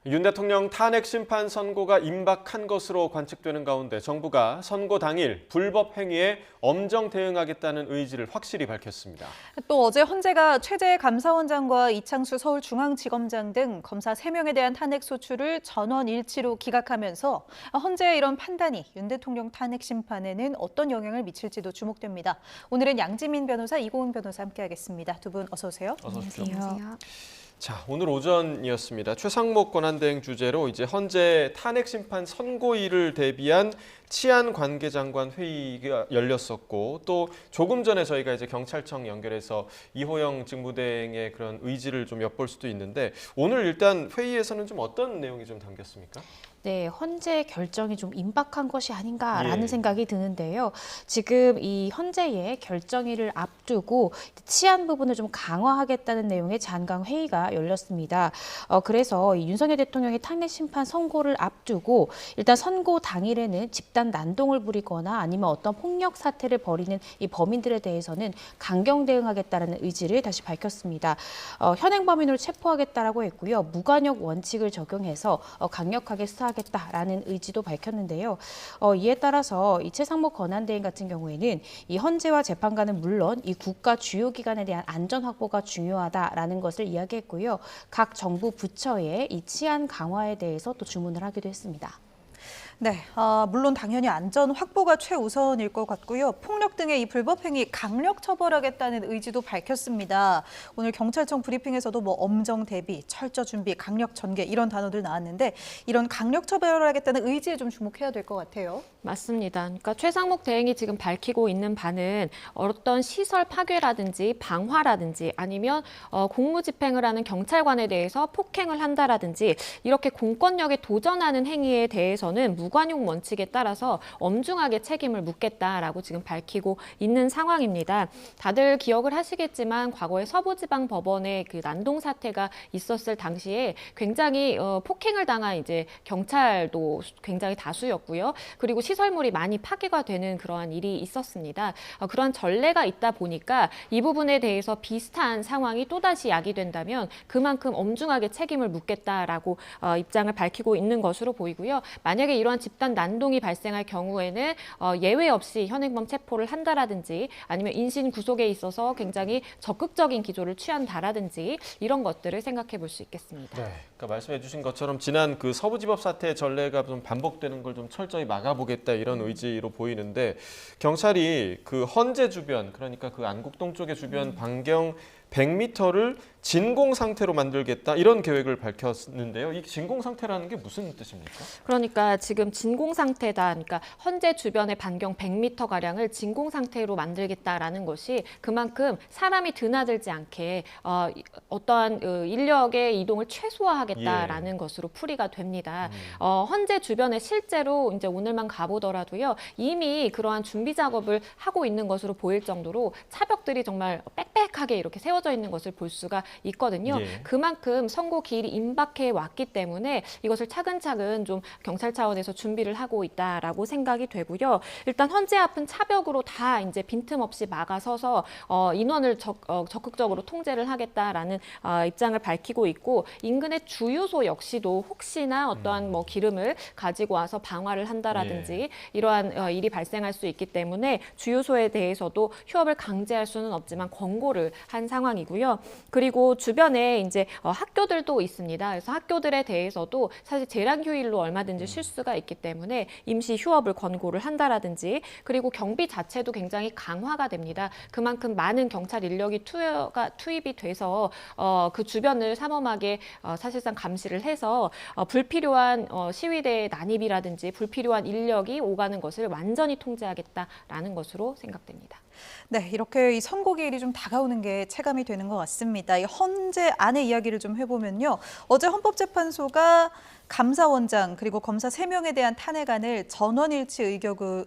윤 대통령 탄핵 심판 선고가 임박한 것으로 관측되는 가운데 정부가 선고 당일 불법 행위에 엄정 대응하겠다는 의지를 확실히 밝혔습니다. 또 어제 헌재가 최재 감사원장과 이창수 서울중앙지검장 등 검사 3명에 대한 탄핵 소추를 전원 일치로 기각하면서 헌재의 이런 판단이 윤 대통령 탄핵 심판에는 어떤 영향을 미칠지도 주목됩니다. 오늘은 양지민 변호사, 이고은 변호사 함께하겠습니다. 두 분 어서 오세요. 어서 오십시오. 안녕하세요. 자, 오늘 오전이었습니다. 최상목 권한대행 주재로 이제 헌재 탄핵 심판 선고일을 대비한 치안 관계장관 회의가 열렸었고 또 조금 전에 저희가 이제 경찰청 연결해서 이호영 직무대행의 그런 의지를 좀 엿볼 수도 있는데 오늘 일단 회의에서는 좀 어떤 내용이 좀 담겼습니까? 네, 헌재 결정이 좀 임박한 것이 아닌가라는 예. 생각이 드는데요. 지금 이 헌재의 결정일을 앞두고 치안 부분을 좀 강화하겠다는 내용의 장관 회의가 열렸습니다. 그래서 이 윤석열 대통령의 탄핵 심판 선고를 앞두고 일단 선고 당일에는 집단 난동을 부리거나 아니면 어떤 폭력 사태를 벌이는 이 범인들에 대해서는 강경 대응하겠다는 의지를 다시 밝혔습니다. 현행 범인으로 체포하겠다라고 했고요. 무관역 원칙을 적용해서 강력하게 수사하겠다라는 의지도 밝혔는데요. 이에 따라서 이 최상목 권한대행 같은 경우에는 이 헌재와 재판관은 물론 이 국가 주요 기관에 대한 안전 확보가 중요하다라는 것을 이야기했고요. 각 정부 부처의 이 치안 강화에 대해서 또 주문을 하기도 했습니다. 네, 물론 당연히 안전 확보가 최우선일 것 같고요. 폭력 등의 이 불법 행위 강력 처벌하겠다는 의지도 밝혔습니다. 오늘 경찰청 브리핑에서도 뭐 엄정 대비, 철저 준비, 강력 전개 이런 단어들 나왔는데 이런 강력 처벌하겠다는 의지에 좀 주목해야 될 것 같아요. 맞습니다. 그러니까 최상목 대행이 지금 밝히고 있는 바는 어떤 시설 파괴라든지 방화라든지 아니면 공무집행을 하는 경찰관에 대해서 폭행을 한다라든지 이렇게 공권력에 도전하는 행위에 대해서는 무관용 원칙에 따라서 엄중하게 책임을 묻겠다라고 지금 밝히고 있는 상황입니다. 다들 기억을 하시겠지만 과거에 서부지방법원의 그 난동 사태가 있었을 당시에 굉장히 폭행을 당한 이제 경찰도 굉장히 다수였고요. 그리고 시설물이 많이 파괴가 되는 그러한 일이 있었습니다. 그러한 전례가 있다 보니까 이 부분에 대해서 비슷한 상황이 또다시 야기된다면 그만큼 엄중하게 책임을 묻겠다라고 입장을 밝히고 있는 것으로 보이고요. 만약에 이러한 집단 난동이 발생할 경우에는 예외 없이 현행범 체포를 한다라든지 아니면 인신 구속에 있어서 굉장히 적극적인 기조를 취한다라든지 이런 것들을 생각해 볼 수 있겠습니다. 네, 그러니까 말씀해 주신 것처럼 지난 그 서부지법 사태 전례가 좀 반복되는 걸 좀 철저히 막아보겠다 이런 의지로 보이는데 경찰이 그 헌재 주변 그러니까 그 안국동 쪽의 주변 반경 100m를 진공 상태로 만들겠다 이런 계획을 밝혔는데요. 이 진공 상태라는 게 무슨 뜻입니까? 그러니까 지금 진공 상태다. 그러니까 헌재 주변의 반경 100m 가량을 진공 상태로 만들겠다라는 것이 그만큼 사람이 드나들지 않게 어떠한 인력의 이동을 최소화하겠다라는 것으로 풀이가 됩니다. 헌재 주변에 실제로 이제 오늘만 가보더라도요. 이미 그러한 준비 작업을 하고 있는 것으로 보일 정도로 차벽들이 정말 빽빽하게 이렇게 세워져 있는 것을 볼 수가 있거든요. 예. 그만큼 선고 기일이 임박해 왔기 때문에 이것을 차근차근 좀 경찰 차원에서 준비를 하고 있다라고 생각이 되고요. 일단 헌재 앞은 차벽으로 다 이제 빈틈없이 막아서서 인원을 적극적으로 통제를 하겠다라는 입장을 밝히고 있고 인근의 주유소 역시도 혹시나 어떠한 뭐 기름을 가지고 와서 방화를 한다라든지 이러한 일이 발생할 수 있기 때문에 주유소에 대해서도 휴업을 강제할 수는 없지만 권고를 한 상황이고요. 그리고 주변에 이제 학교들도 있습니다. 그래서 학교들에 대해서도 사실 재량 휴일로 얼마든지 쉴 수가 있기 때문에 임시 휴업을 권고를 한다라든지 그리고 경비 자체도 굉장히 강화가 됩니다. 그만큼 많은 경찰 인력이 투입이 돼서 그 주변을 삼엄하게 사실상 감시를 해서 불필요한 시위대의 난입이라든지 불필요한 인력이 오가는 것을 완전히 통제하겠다라는 것으로 생각됩니다. 네, 이렇게 이 선고 기일이 좀 다가오는 게 체감이 되는 것 같습니다. 이 헌재 안의 이야기를 좀 해보면요. 어제 헌법재판소가 감사원장 그리고 검사 3명에 대한 탄핵안을 전원일치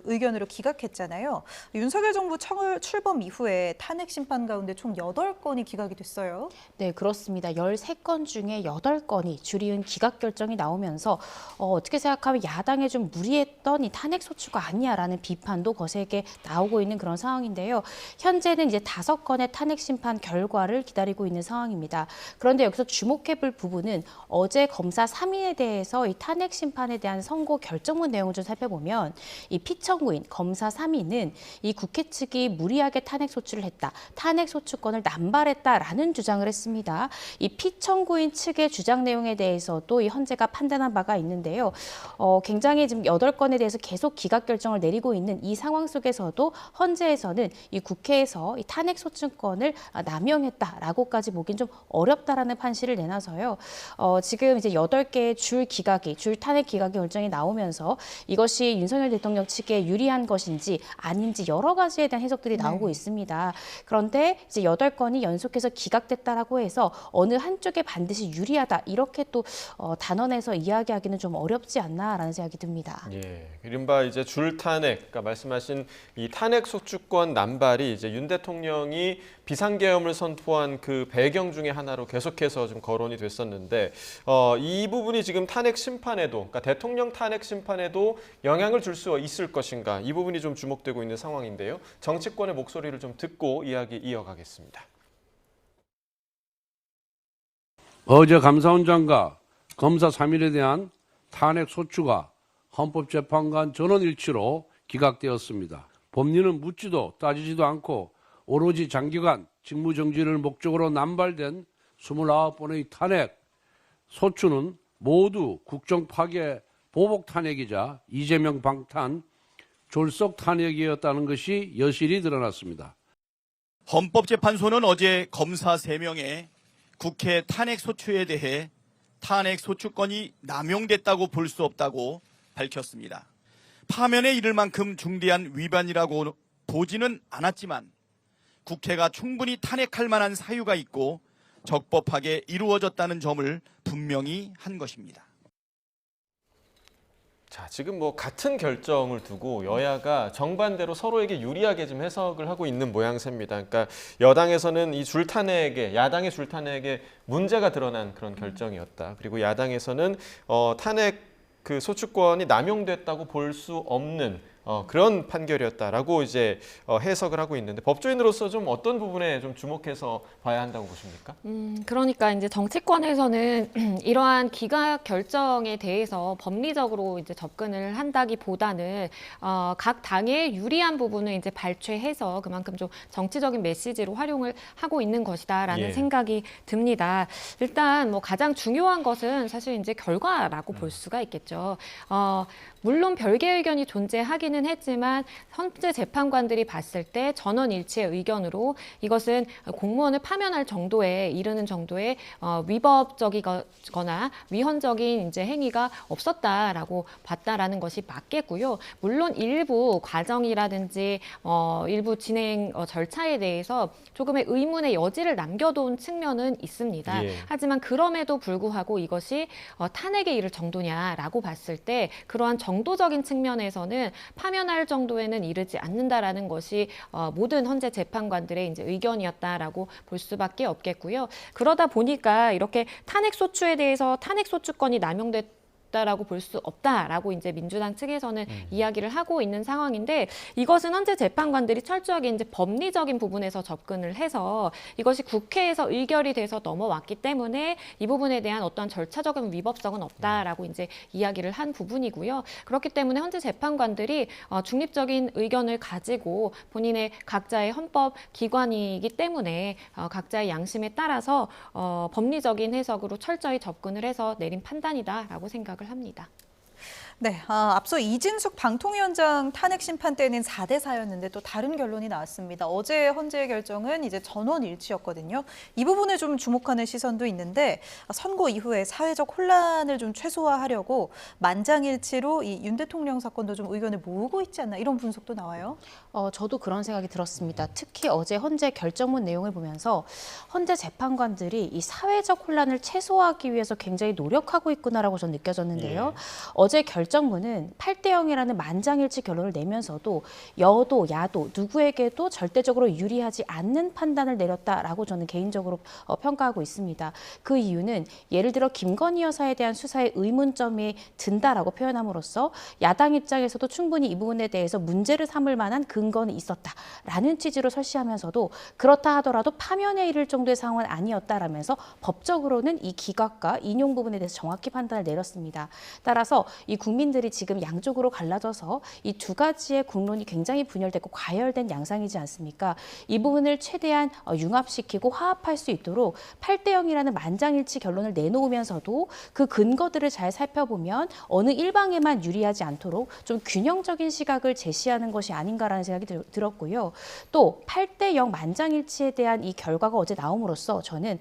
의견으로 기각했잖아요. 윤석열 정부 출범 이후에 탄핵 심판 가운데 총 8건이 기각이 됐어요. 네, 그렇습니다. 13건 중에 8건이 줄이은 기각 결정이 나오면서 어떻게 생각하면 야당에 좀 무리했던 이 탄핵 소추가 아니야라는 비판도 거세게 나오고 있는 그런 상황인데요. 현재는 이제 5건의 탄핵 심판 결과를 기다리고 있는 상황입니다. 그런데 여기서 주목해볼 부분은 어제 검사 3인에 대해서 이 탄핵 심판에 대한 선고 결정문 내용을 좀 살펴보면 이 피청구인 검사 3인은 이 국회 측이 무리하게 탄핵 소추를 했다. 탄핵 소추권을 남발했다라는 주장을 했습니다. 이 피청구인 측의 주장 내용에 대해서도 이 헌재가 판단한 바가 있는데요. 굉장히 지금 8건에 대해서 계속 기각 결정을 내리고 있는 이 상황 속에서도 헌재에서는 이 국회에서 이 탄핵 소추권을 남용했다라고까지 보긴 좀 어렵다라는 판시를 내놔서요. 지금 이제 8개의 줄 탄핵 기각의 결정이 나오면서 이것이 윤석열 대통령 측에 유리한 것인지 아닌지 여러 가지에 대한 해석들이 나오고 있습니다. 그런데 이제 8건이 연속해서 기각됐다라고 해서 어느 한쪽에 반드시 유리하다 이렇게 또 단언해서 이야기하기는 좀 어렵지 않나라는 생각이 듭니다. 예, 이른바 이제 줄 탄핵, 그러니까 말씀하신 이 탄핵 소추권 남발이 이제 윤 대통령이 비상계엄을 선포한 그 배경 중에 하나로 계속해서 좀 거론이 됐었는데 이 부분이 지금 탄핵 심판에도, 그러니까 대통령 탄핵 심판에도 영향을 줄 수 있을 것인가, 이 부분이 좀 주목되고 있는 상황인데요. 정치권의 목소리를 좀 듣고 이야기 이어가겠습니다. 어제 감사원장과 검사 3인에 대한 탄핵 소추가 헌법재판관 전원일치로 기각되었습니다. 법리는 묻지도 따지지도 않고 오로지 장기간 직무정지를 목적으로 남발된 29번의 탄핵 소추는 모두 국정파괴 보복 탄핵이자 이재명 방탄 졸속 탄핵이었다는 것이 여실히 드러났습니다. 헌법재판소는 어제 검사 3명의 국회 탄핵 소추에 대해 탄핵 소추권이 남용됐다고 볼 수 없다고 밝혔습니다. 파면에 이를 만큼 중대한 위반이라고 보지는 않았지만 국회가 충분히 탄핵할 만한 사유가 있고 적법하게 이루어졌다는 점을 분명히 한 것입니다. 자, 지금 뭐 같은 결정을 두고 여야가 정반대로 서로에게 유리하게 좀 해석을 하고 있는 모양새입니다. 그러니까 여당에서는 이 줄탄핵에, 야당의 줄탄핵에 문제가 드러난 그런 결정이었다. 그리고 야당에서는 탄핵 그 소추권이 남용됐다고 볼 수 없는 그런 판결이었다라고 이제 해석을 하고 있는데, 법조인으로서 좀 어떤 부분에 좀 주목해서 봐야 한다고 보십니까? 그러니까 이제 정치권에서는 이러한 기각 결정에 대해서 법리적으로 이제 접근을 한다기보다는 각 당의 유리한 부분을 이제 발췌해서 그만큼 좀 정치적인 메시지로 활용을 하고 있는 것이다라는 예. 생각이 듭니다. 일단 뭐 가장 중요한 것은 사실 이제 결과라고 볼 수가 있겠죠. 물론 별개의 의견이 존재하기는 했지만 헌재 재판관들이 봤을 때 전원 일치의 의견으로 이것은 공무원을 파면할 정도에 이르는 정도의 위법적이거나 위헌적인 이제 행위가 없었다라고 봤다라는 것이 맞겠고요. 물론 일부 과정이라든지 일부 진행 절차에 대해서 조금의 의문의 여지를 남겨둔 측면은 있습니다. 예. 하지만 그럼에도 불구하고 이것이 탄핵에 이를 정도냐라고 봤을 때 그러한 정도적인 측면에서는 파면할 정도에는 이르지 않는다라는 것이 모든 헌재 재판관들의 이제 의견이었다라고 볼 수밖에 없겠고요. 그러다 보니까 이렇게 탄핵 소추에 대해서 탄핵 소추권이 남용됐다라고 볼 수 없다라고 이제 민주당 측에서는 이야기를 하고 있는 상황인데, 이것은 헌재 재판관들이 철저하게 이제 법리적인 부분에서 접근을 해서 이것이 국회에서 의결이 돼서 넘어왔기 때문에 이 부분에 대한 어떤 절차적인 위법성은 없다라고 이제 이야기를 한 부분이고요. 그렇기 때문에 헌재 재판관들이 중립적인 의견을 가지고 본인의 각자의 헌법 기관이기 때문에 각자의 양심에 따라서 법리적인 해석으로 철저히 접근을 해서 내린 판단이다라고 생각을 합니다. 네, 앞서 이진숙 방통위원장 탄핵 심판 때는 4대 4였는데 또 다른 결론이 나왔습니다. 어제 헌재의 결정은 이제 전원 일치였거든요. 이 부분에 좀 주목하는 시선도 있는데 선고 이후에 사회적 혼란을 좀 최소화하려고 만장일치로 이 윤 대통령 사건도 좀 의견을 모으고 있지 않나 이런 분석도 나와요. 저도 그런 생각이 들었습니다. 특히 어제 헌재 결정문 내용을 보면서 헌재 재판관들이 이 사회적 혼란을 최소화하기 위해서 굉장히 노력하고 있구나라고 저는 느껴졌는데요. 어제 결정문은 8대 0이라는 만장일치 결론을 내면서도 여도 야도 누구에게도 절대적으로 유리하지 않는 판단을 내렸다라고 저는 개인적으로 평가하고 있습니다. 그 이유는 예를 들어 김건희 여사에 대한 수사에 의문점이 든다라고 표현함으로써 야당 입장에서도 충분히 이 부분에 대해서 문제를 삼을 만한 근거는 있었다라는 취지로 설시하면서도 그렇다 하더라도 파면에 이를 정도의 상황은 아니었다라면서 법적으로는 이 기각과 인용 부분에 대해서 정확히 판단을 내렸습니다. 따라서 이 국민들이 지금 양쪽으로 갈라져서 이 두 가지의 국론이 굉장히 분열되고 과열된 양상이지 않습니까? 이 부분을 최대한 융합시키고 화합할 수 있도록 8대 0이라는 만장일치 결론을 내놓으면서도 그 근거들을 잘 살펴보면 어느 일방에만 유리하지 않도록 좀 균형적인 시각을 제시하는 것이 아닌가라는 생각이 들었고요. 또 8대 0 만장일치에 대한 이 결과가 어제 나옴으로써 저는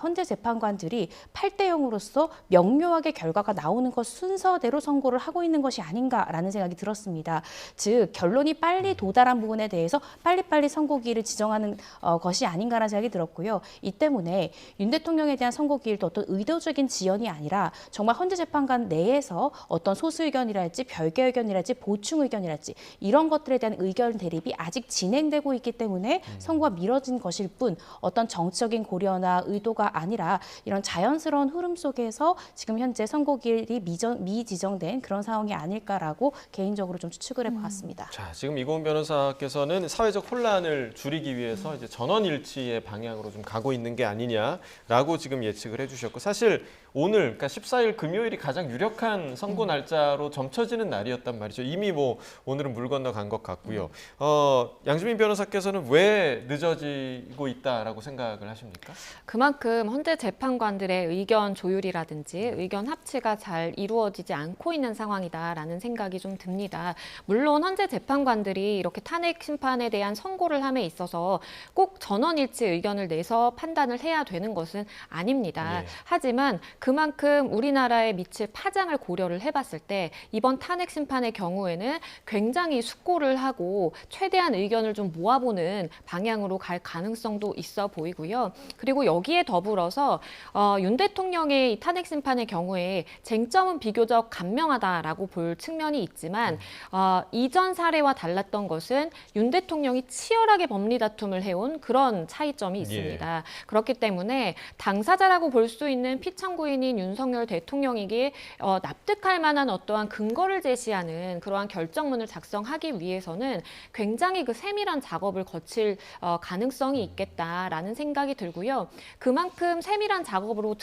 헌재 재판관들이 8대 0으로서 명료하게 결과가 나오는 것 순서대로 선고를 하고 있는 것이 아닌가라는 생각이 들었습니다. 즉 결론이 빨리 도달한 부분에 대해서 빨리빨리 선고기일을 지정하는 것이 아닌가라는 생각이 들었고요. 이 때문에 윤 대통령에 대한 선고기일도 어떤 의도적인 지연이 아니라 정말 헌재 재판관 내에서 어떤 소수 의견이랄지 별개 의견이랄지 보충 의견이랄지 이런 것들에 대한 의견 대립이 아직 진행되고 있기 때문에 선고가 미뤄진 것일 뿐 어떤 정치적인 고려나 의도가 아니라 이런 자연스러운 흐름 속에서 지금 현재 선고기일이 미지정된 그런 상황이 아닐까라고 개인적으로 좀 추측을 해봤습니다. 자, 지금 이고은 변호사께서는 사회적 혼란을 줄이기 위해서 이제 전원 일치의 방향으로 좀 가고 있는 게 아니냐라고 지금 예측을 해주셨고 사실 오늘 그러니까 14일 금요일이 가장 유력한 선고 날짜로 점쳐지는 날이었단 말이죠. 이미 뭐 오늘은 물 건너간 것 같고요. 양주민 변호사께서는 왜 늦어지고 있다라고 생각을 하십니까? 그만큼 헌재 재판관들의 의견 조율이라든지 의견 합치가 잘 이루어지지 않고 있는 상황이다라는 생각이 좀 듭니다. 물론 헌재 재판관들이 이렇게 탄핵 심판에 대한 선고를 함에 있어서 꼭 전원일치 의견을 내서 판단을 해야 되는 것은 아닙니다. 하지만 그만큼 우리나라에 미칠 파장을 고려를 해봤을 때 이번 탄핵 심판의 경우에는 굉장히 숙고를 하고 최대한 의견을 좀 모아보는 방향으로 갈 가능성도 있어 보이고요. 그리고 여기에 더불어서 윤 대통령의 이 탄핵 심판의 경우에 쟁점은 비교적 간명하다라고 볼 측면이 있지만 이전 사례와 달랐던 것은 윤 대통령이 치열하게 법리 다툼을 해온 그런 차이점이 있습니다. 그렇기 때문에 당사자라고 볼 수 있는 피청구인인 윤석열 대통령에게 납득할 만한 어떠한 근거를 제시하는 그러한 결정문을 작성하기 위해서는 굉장히 그 세밀한 작업을 거칠 가능성이 있겠다라는 생각이 들고요. 그만큼 세밀한 작업으로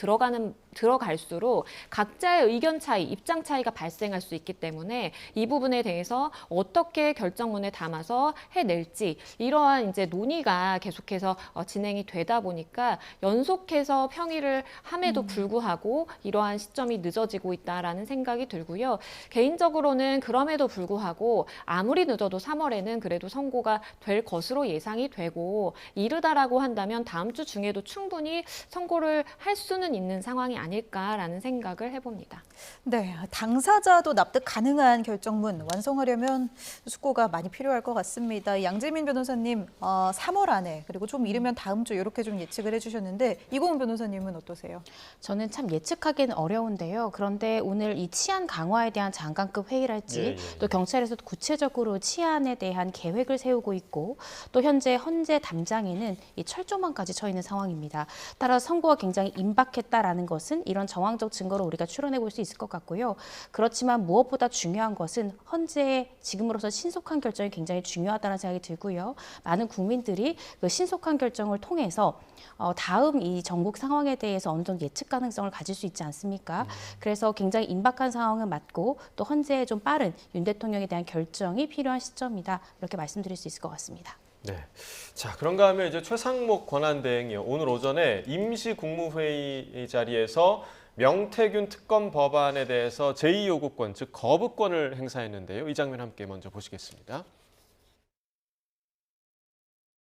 들어갈수록 각자의 의견 차이, 입장 차이가 발생할 수 있기 때문에 이 부분에 대해서 어떻게 결정문에 담아서 해낼지 이러한 이제 논의가 계속해서 진행이 되다 보니까 연속해서 평의를 함에도 불구하고 이러한 시점이 늦어지고 있다라는 생각이 들고요. 개인적으로는 그럼에도 불구하고 아무리 늦어도 3월에는 그래도 선고가 될 것으로 예상이 되고 이르다라고 한다면 다음 주 중에도 충분히 선고를 할 수는 있는 상황이 아닐까라는 생각을 해봅니다. 네, 당사자도 납득 가능한 결정문 완성하려면 숙고가 많이 필요할 것 같습니다. 양재민 변호사님, 3월 안에 그리고 좀 이르면 다음 주 이렇게 좀 예측을 해주셨는데 이고은 변호사님은 어떠세요? 저는 참 예측하기는 어려운데요. 그런데 오늘 이 치안 강화에 대한 장관급 회의랄지 또 경찰에서도 구체적으로 치안에 대한 계획을 세우고 있고 또 현재 헌재 담장에는 이 철조망까지 쳐 있는 상황입니다. 따라서 선고가 굉장히 임박했다라는 것은 이런 정황적 증거를 우리가 추론해 볼 수 있을 것 같고요. 그렇지만 무엇보다 중요한 것은 헌재의 지금으로서 신속한 결정이 굉장히 중요하다는 생각이 들고요. 많은 국민들이 그 신속한 결정을 통해서 다음 이 전국 상황에 대해서 어느 정도 예측 가능성을 가질 수 있지 않습니까? 그래서 굉장히 임박한 상황은 맞고 또 헌재의 좀 빠른 윤 대통령에 대한 결정이 필요한 시점이다. 이렇게 말씀드릴 수 있을 것 같습니다. 네. 자, 그런가 하면 이제 최상목 권한대행이요. 오늘 오전에 임시 국무회의 자리에서 명태균 특검 법안에 대해서 제2요구권, 즉 거부권을 행사했는데요. 이 장면 함께 먼저 보시겠습니다.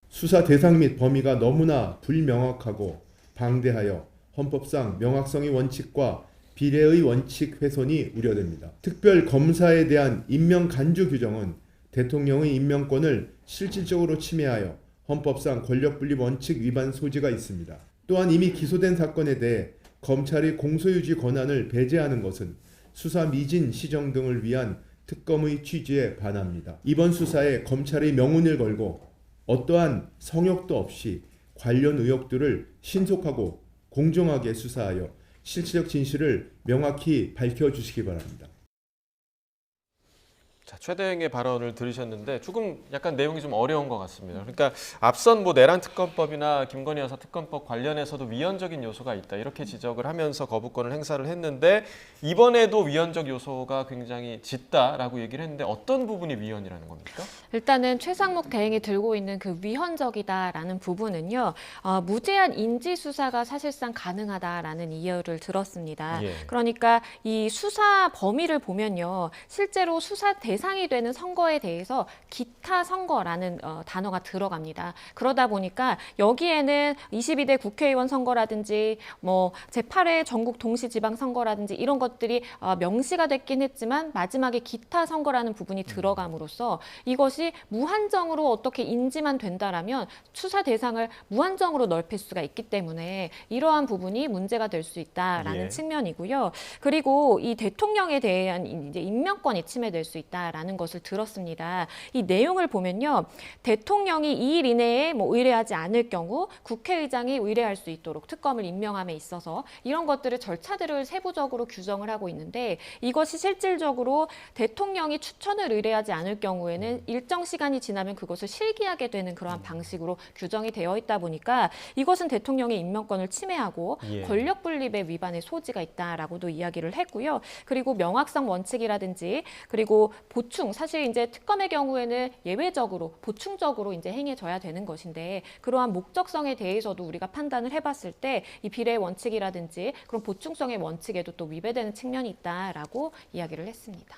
수사 대상 및 범위가 너무나 불명확하고 방대하여 헌법상 명확성의 원칙과 비례의 원칙 훼손이 우려됩니다. 특별 검사에 대한 임명 간주 규정은 대통령의 임명권을 실질적으로 침해하여 헌법상 권력분립 원칙 위반 소지가 있습니다. 또한 이미 기소된 사건에 대해 검찰의 공소유지 권한을 배제하는 것은 수사 미진 시정 등을 위한 특검의 취지에 반합니다. 이번 수사에 검찰의 명운을 걸고 어떠한 성역도 없이 관련 의혹들을 신속하고 공정하게 수사하여 실체적 진실을 명확히 밝혀주시기 바랍니다. 자, 최대행의 발언을 들으셨는데 조금 약간 내용이 좀 어려운 것 같습니다. 그러니까 앞선 뭐 내란 특검법이나 김건희 여사 특검법 관련해서도 위헌적인 요소가 있다 이렇게 지적을 하면서 거부권을 행사를 했는데 이번에도 위헌적 요소가 굉장히 짙다라고 얘기를 했는데 어떤 부분이 위헌이라는 겁니까? 일단은 최상목 대행이 들고 있는 그 위헌적이다라는 부분은요. 무제한 인지 수사가 사실상 가능하다라는 이유를 들었습니다. 예. 그러니까 이 수사 범위를 보면요. 실제로 수사 대상이 되는 선거에 대해서 기타 선거라는 단어가 들어갑니다. 그러다 보니까 여기에는 22대 국회의원 선거라든지 뭐 제8회 전국 동시지방선거라든지 이런 것들이 명시가 됐긴 했지만 마지막에 기타 선거라는 부분이 들어감으로써 이것이 무한정으로 어떻게 인지만 된다라면 수사 대상을 무한정으로 넓힐 수가 있기 때문에 이러한 부분이 문제가 될 수 있다라는 예. 측면이고요. 그리고 이 대통령에 대한 이제 임명권이 침해될 수 있다라는 것을 들었습니다. 이 내용을 보면요. 대통령이 2일 이내에 뭐 의뢰하지 않을 경우 국회의장이 의뢰할 수 있도록 특검을 임명함에 있어서 이런 것들을 절차들을 세부적으로 규정을 하고 있는데 이것이 실질적으로 대통령이 추천을 의뢰하지 않을 경우에는 일정 시간이 지나면 그것을 실기하게 되는 그러한 방식으로 규정이 되어 있다 보니까 이것은 대통령의 임명권을 침해하고 예. 권력 분립의 위반의 소지가 있다라고도 이야기를 했고요. 그리고 명확성 원칙이라든지 그리고 보충 사실 이제 특검의 경우에는 예외적으로 보충적으로 이제 행해져야 되는 것인데 그러한 목적성에 대해서도 우리가 판단을 해봤을 때 이 비례 원칙이라든지 그런 보충성의 원칙에도 또 위배되는 측면이 있다라고 이야기를 했습니다.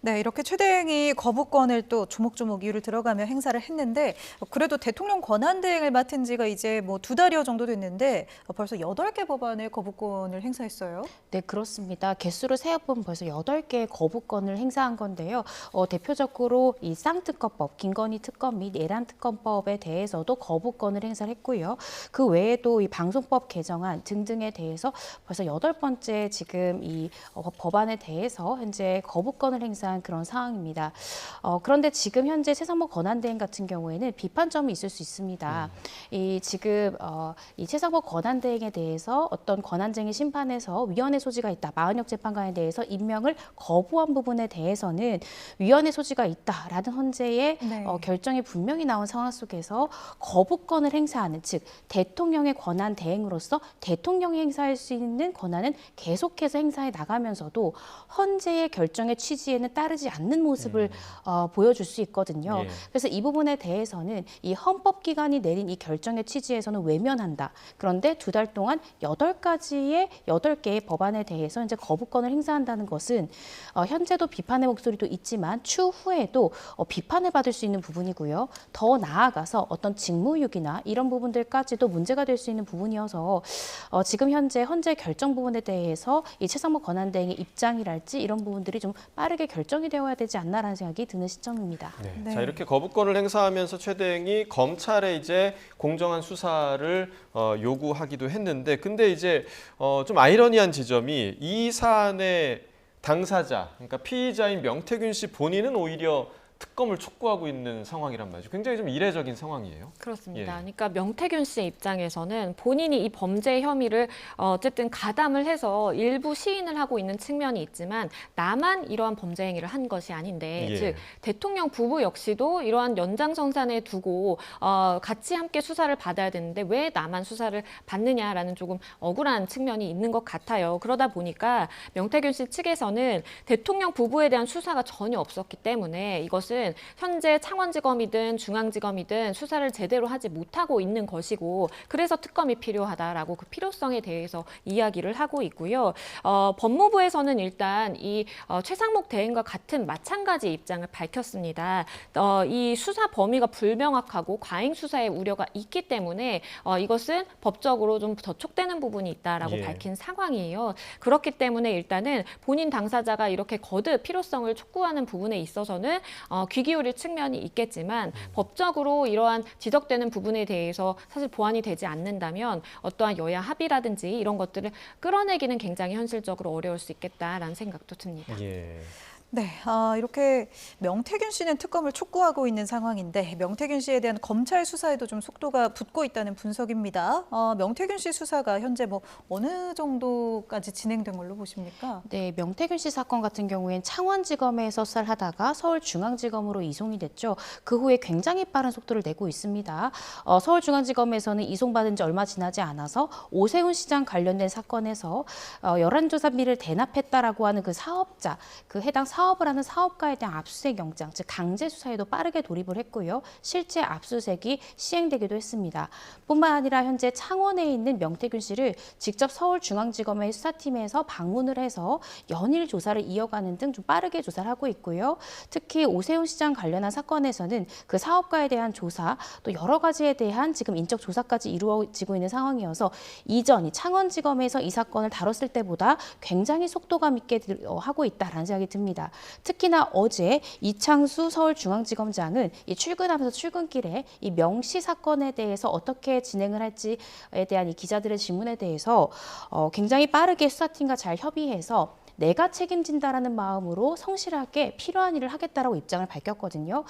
네, 이렇게 최대행이 거부권을 또 조목조목 이유를 들어가며 행사를 했는데 그래도 대통령 권한대행을 맡은 지가 이제 뭐 2달여 정도 됐는데 벌써 8개 법안에 거부권을 행사했어요. 네, 그렇습니다. 개수를 세어보면 벌써 8개의 거부권을 행사한 건데요. 대표적으로 이 쌍특검법, 김건희 특검 및 내란 특검법에 대해서도 거부권을 행사를 했고요. 그 외에도 이 방송법 개정안 등등에 대해서 벌써 8번째 지금 이 법안에 대해서 현재 거부권을 행사한 그런 상황입니다. 그런데 지금 현재 최상목 권한대행 같은 경우에는 비판점이 있을 수 있습니다. 이 지금 이 최상목 권한대행에 대해서 어떤 권한쟁의 심판에서 위헌의 소지가 있다. 마은혁 재판관에 대해서 임명을 거부한 부분에 대해서는 위헌의 소지가 있다라는 헌재의 네. 결정이 분명히 나온 상황 속에서 거부권을 행사하는 즉 대통령의 권한 대행으로서 대통령이 행사할 수 있는 권한은 계속해서 행사해 나가면서도 헌재의 결정의 취지에는 따르지 않는 모습을 보여줄 수 있거든요. 예. 그래서 이 부분에 대해서는 이 헌법기관이 내린 이 결정의 취지에서는 외면한다. 그런데 2달 동안 8개의 법안에 대해서 이제 거부권을 행사한다는 것은 현재도 비판의 목소리도 있지만 추후에도 비판을 받을 수 있는 부분이고요. 더 나아가서 어떤 직무유기나 이런 부분들까지도 문제가 될 수 있는 부분이어서 지금 현재 헌재 결정 부분에 대해서 이 최상목 권한대행의 입장이랄지 이런 부분들이 좀 빠르게 결정이 되어야 되지 않나라는 생각이 드는 시점입니다. 네. 네. 자, 이렇게 거부권을 행사하면서 최대행이 검찰에 이제 공정한 수사를 요구하기도 했는데 근데 이제 좀 아이러니한 지점이 이 사안의 당사자, 그러니까 피의자인 명태균 씨 본인은 오히려 특검을 촉구하고 있는 상황이란 말이죠. 굉장히 좀 이례적인 상황이에요. 그렇습니다. 예. 그러니까 명태균 씨의 입장에서는 본인이 이 범죄 혐의를 어쨌든 가담을 해서 일부 시인을 하고 있는 측면이 있지만 나만 이러한 범죄 행위를 한 것이 아닌데 예. 즉 대통령 부부 역시도 이러한 연장선상에 두고 같이 함께 수사를 받아야 되는데 왜 나만 수사를 받느냐라는 조금 억울한 측면이 있는 것 같아요. 그러다 보니까 명태균 씨 측에서는 대통령 부부에 대한 수사가 전혀 없었기 때문에 이것을 이것은 현재 창원지검이든 중앙지검이든 수사를 제대로 하지 못하고 있는 것이고 그래서 특검이 필요하다라고 그 필요성에 대해서 이야기를 하고 있고요. 법무부에서는 일단 이 최상목 대행과 같은 마찬가지 입장을 밝혔습니다. 이 수사 범위가 불명확하고 과잉 수사의 우려가 있기 때문에 이것은 법적으로 좀 저촉되는 부분이 있다라고 예. 밝힌 상황이에요. 그렇기 때문에 일단은 본인 당사자가 이렇게 거듭 필요성을 촉구하는 부분에 있어서는 귀 기울일 측면이 있겠지만 법적으로 이러한 지적되는 부분에 대해서 사실 보완이 되지 않는다면 어떠한 여야 합의라든지 이런 것들을 끌어내기는 굉장히 현실적으로 어려울 수 있겠다라는 생각도 듭니다. 예. 네, 이렇게 명태균 씨는 특검을 촉구하고 있는 상황인데 명태균 씨에 대한 검찰 수사에도 좀 속도가 붙고 있다는 분석입니다. 명태균 씨 수사가 현재 뭐 어느 정도까지 진행된 걸로 보십니까? 네, 명태균 씨 사건 같은 경우엔 창원지검에서 수사를 하다가 서울중앙지검으로 이송이 됐죠. 그 후에 굉장히 빠른 속도를 내고 있습니다. 서울중앙지검에서는 이송받은 지 얼마 지나지 않아서 오세훈 시장 관련된 사건에서 여론조사비를 대납했다라고 하는 그 사업자, 그 해당 사업을 하는 사업가에 대한 압수수색 영장, 즉 강제 수사에도 빠르게 돌입을 했고요. 실제 압수수색이 시행되기도 했습니다. 뿐만 아니라 현재 창원에 있는 명태균 씨를 직접 서울중앙지검의 수사팀에서 방문을 해서 연일 조사를 이어가는 등 좀 빠르게 조사를 하고 있고요. 특히 오세훈 시장 관련한 사건에서는 그 사업가에 대한 조사, 또 여러 가지에 대한 지금 인적 조사까지 이루어지고 있는 상황이어서 이전이 창원지검에서 이 사건을 다뤘을 때보다 굉장히 속도감 있게 하고 있다라는 생각이 듭니다. 특히나 어제 이창수 서울중앙지검장은 이 출근하면서 출근길에 이 명씨 사건에 대해서 어떻게 진행을 할지에 대한 이 기자들의 질문에 대해서 굉장히 빠르게 수사팀과 잘 협의해서 내가 책임진다라는 마음으로 성실하게 필요한 일을 하겠다라고 입장을 밝혔거든요.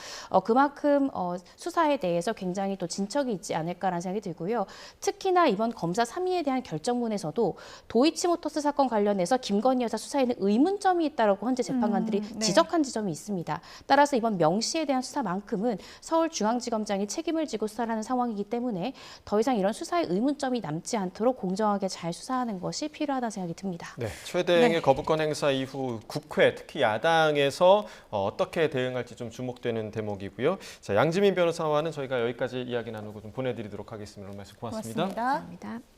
그만큼 수사에 대해서 굉장히 또 진척이 있지 않을까라는 생각이 들고요. 특히나 이번 검사 3위에 대한 결정문에서도 도이치모터스 사건 관련해서 김건희 여사 수사에는 의문점이 있다라고 현재 재판관들이 네. 지적한 지점이 있습니다. 따라서 이번 명 씨에 대한 수사만큼은 서울중앙지검장이 책임을 지고 수사를 하는 상황이기 때문에 더 이상 이런 수사에 의문점이 남지 않도록 공정하게 잘 수사하는 것이 필요하다는 생각이 듭니다. 네, 최대행의 네. 거부권 행사 이후 국회, 특히 야당에서 어떻게 대응할지 좀 주목되는 대목이고요. 자, 양지민 변호사와는 저희가 여기까지 이야기 나누고 좀 보내드리도록 하겠습니다. 오늘 말씀 고맙습니다. 고맙습니다. 감사합니다.